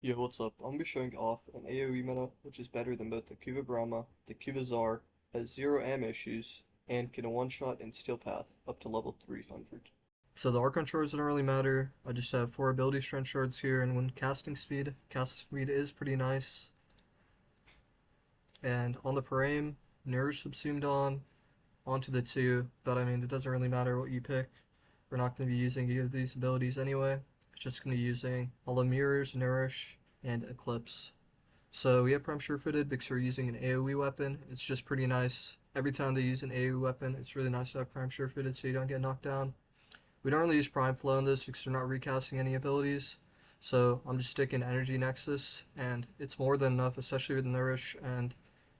Yo, what's up? I'm gonna be showing off an AoE meta which is better than both the Kuva Bramma, the Kuva Zar, has 0 ammo issues, and can one-shot and steal path up to level 300. So the Archon shards don't really matter. I just have 4 ability strength shards here, and when casting speed is pretty nice. And on the frame, Mirage subsumed onto the 2, but I mean it doesn't really matter what you pick. We're not going to be using either of these abilities anyway. It's just going to be using all the Mirrors, Nourish, and Eclipse. So we have Prime Sure-Footed because we're using an AoE weapon. It's just pretty nice. Every time they use an AoE weapon, it's really nice to have Prime Sure-Footed so you don't get knocked down. We don't really use Prime Flow in this because we're not recasting any abilities. So I'm just sticking Energy Nexus, and it's more than enough, especially with Nourish. And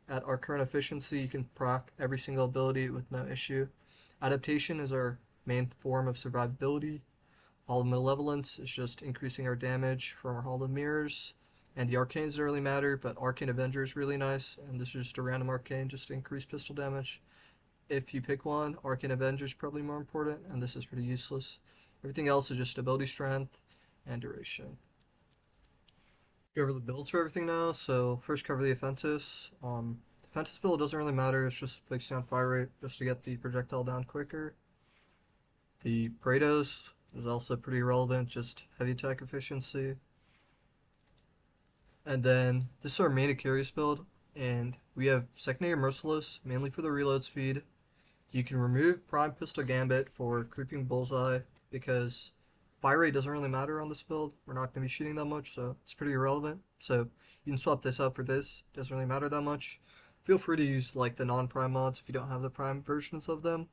at our current efficiency, you can proc every single ability with no issue. Adaptation is our main form of survivability. Hall of Malevolence is just increasing our damage from our Hall of Mirrors. And the Arcanes don't really matter, but Arcane Avenger is really nice, and this is just a random Arcane just to increase pistol damage. If you pick one, Arcane Avenger is probably more important, and this is pretty useless. Everything else is just ability strength and duration. Go over the builds for everything now. So first cover the Aphentis. The Aphentis build doesn't really matter, it's just fixing on fire rate just to get the projectile down quicker. The Praetos is also pretty relevant, just heavy attack efficiency. And then this is our main Akarius build, and we have Secondary Merciless, mainly for the reload speed. You can remove Prime Pistol Gambit for creeping bullseye, because fire rate doesn't really matter on this build. We're not going to be shooting that much, so it's pretty irrelevant. So you can swap this out for this, doesn't really matter that much. Feel free to use like the non-prime mods if you don't have the prime versions of them.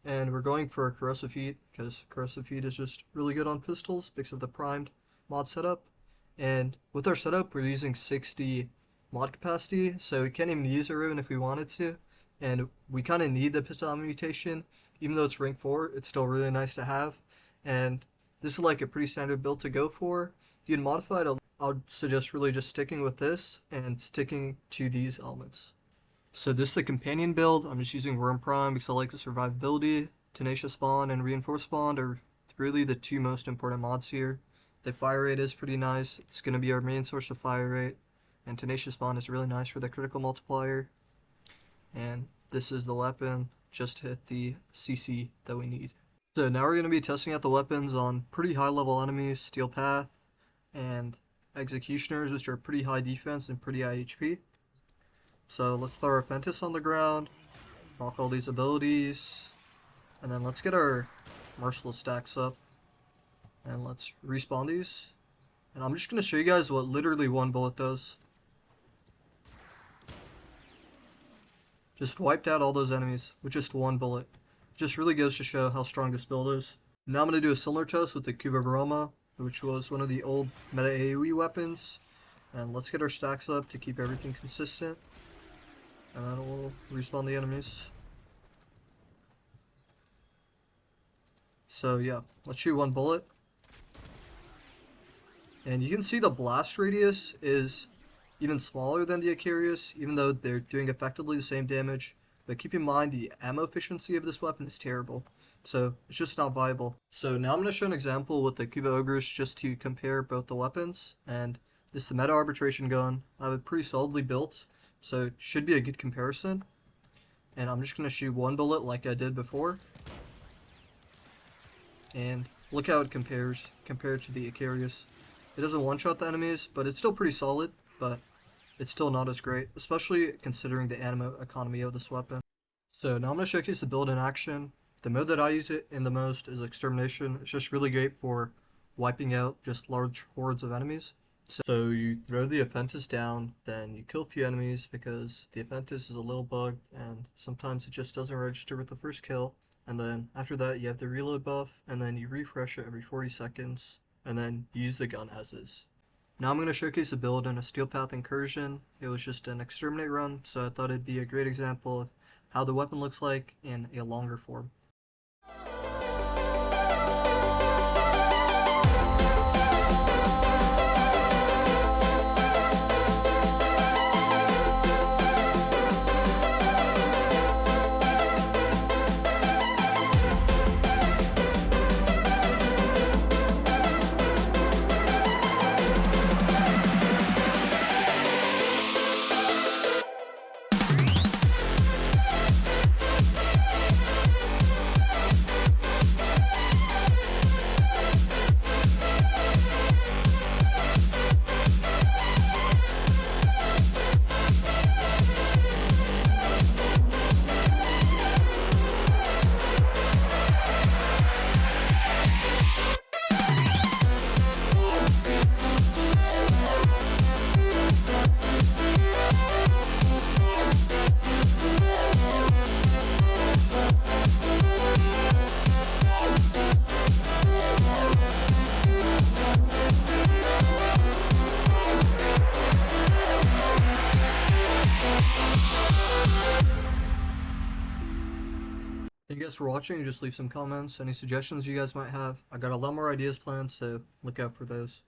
And we're going for Corrosive Heat, because Corrosive Heat is just really good on pistols because of the primed mod setup. And with our setup, we're using 60 mod capacity, so we can't even use a riven if we wanted to. And we kind of need the pistol ammo mutation. Even though it's rank 4, it's still really nice to have. And this is like a pretty standard build to go for. You can modify it. I would suggest really just sticking with this and sticking to these elements. So this is the companion build. I'm just using Worm Prime because I like the survivability. Tenacious Spawn and Reinforced Spawn are really the 2 most important mods here. The fire rate is pretty nice. It's going to be our main source of fire rate. And Tenacious Spawn is really nice for the critical multiplier. And this is the weapon, just to hit the CC that we need. So now we're going to be testing out the weapons on pretty high level enemies, Steel Path, and Executioners, which are pretty high defense and pretty high HP. So let's throw our Aphentis on the ground, proc all these abilities, and then let's get our Merciless stacks up, and let's respawn these. And I'm just going to show you guys what literally one bullet does. Just wiped out all those enemies with just one bullet. It just really goes to show how strong this build is. Now I'm going to do a similar test with the Kuva Bramma, which was one of the old meta AoE weapons. And let's get our stacks up to keep everything consistent. And then we'll respawn the enemies. So yeah, let's shoot one bullet. And you can see the blast radius is even smaller than the Akarius, even though they're doing effectively the same damage. But keep in mind the ammo efficiency of this weapon is terrible, so it's just not viable. So now I'm going to show an example with the Kuva Ogris just to compare both the weapons. And this is the Meta Arbitration gun. I have it pretty solidly built, so it should be a good comparison. And I'm just going to shoot one bullet like I did before. And look how it compares compared to the Akarius. It doesn't one-shot the enemies, but it's still pretty solid, but it's still not as great, especially considering the ammo economy of this weapon. So now I'm going to showcase the build in action. The mode that I use it in the most is Extermination. It's just really great for wiping out just large hordes of enemies. So you throw the Aphentis down, then you kill a few enemies because the Aphentis is a little bugged and sometimes it just doesn't register with the first kill. And then after that you have the reload buff, and then you refresh it every 40 seconds, and then you use the gun as is. Now I'm going to showcase a build in a Steel Path Incursion. It was just an Exterminate run, so I thought it'd be a great example of how the weapon looks like in a longer form. guys for watching. Just leave some comments, any suggestions you guys might have. I got a lot more ideas planned, so look out for those.